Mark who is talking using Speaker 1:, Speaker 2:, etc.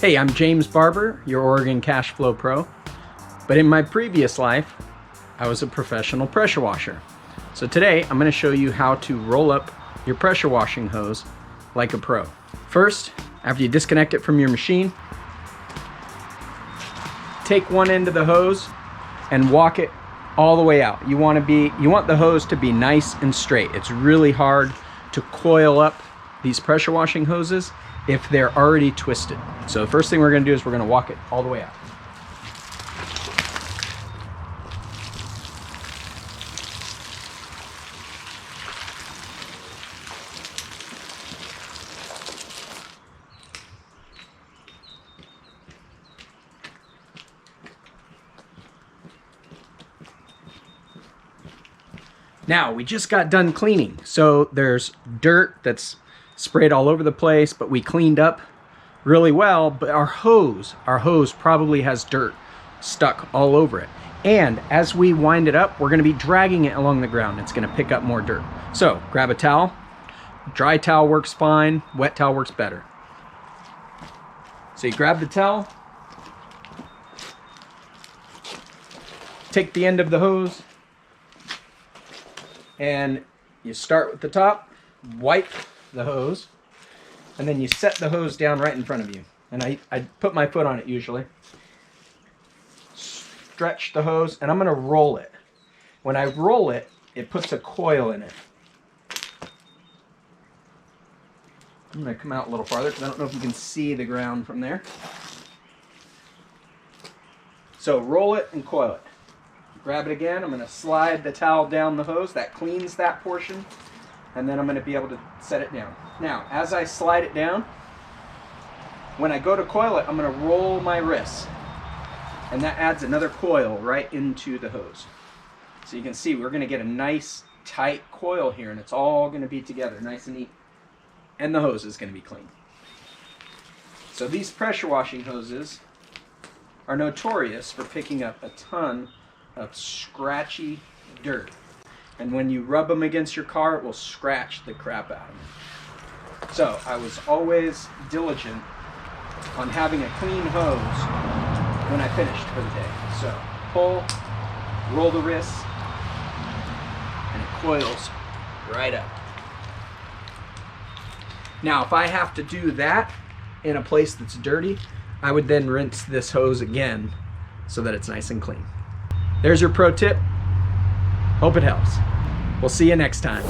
Speaker 1: Hey, I'm James Barber, your Oregon Cash Flow Pro. But in my previous life, I was a professional pressure washer. So today, I'm going to show you how to roll up your pressure washing hose like a pro. First, after you disconnect it from your machine, take one end of the hose and walk it all the way out. You want the hose to be nice and straight. It's really hard to coil up these pressure washing hoses if they're already twisted. So the first thing we're going to do is we're going to walk it all the way out. Now, we just got done cleaning, so there's dirt that's sprayed all over the place, but we cleaned up really well. But our hose probably has dirt stuck all over it. And as we wind it up, we're going to be dragging it along the ground. It's going to pick up more dirt. So grab a towel. Dry towel works fine. Wet towel works better. So you grab the towel, take the end of the hose, and you start with the top, wipe the hose, and then you set the hose down right in front of you. And I put my foot on it usually. Stretch the hose, and I'm going to roll it. When I roll it, it puts a coil in it. I'm going to come out a little farther because I don't know if you can see the ground from there. So roll it and coil it. Grab it again. I'm going to slide the towel down the hose. That cleans that portion. And then I'm going to be able to set it down. Now, as I slide it down, when I go to coil it, I'm going to roll my wrist. And that adds another coil right into the hose. So you can see we're going to get a nice tight coil here, and it's all going to be together nice and neat. And the hose is going to be clean. So these pressure washing hoses are notorious for picking up a ton of scratchy dirt. And when you rub them against your car, it will scratch the crap out of them. So I was always diligent on having a clean hose when I finished for the day. So pull, roll the wrists, and it coils right up. Now, if I have to do that in a place that's dirty, I would then rinse this hose again so that it's nice and clean. There's your pro tip. Hope it helps. We'll see you next time.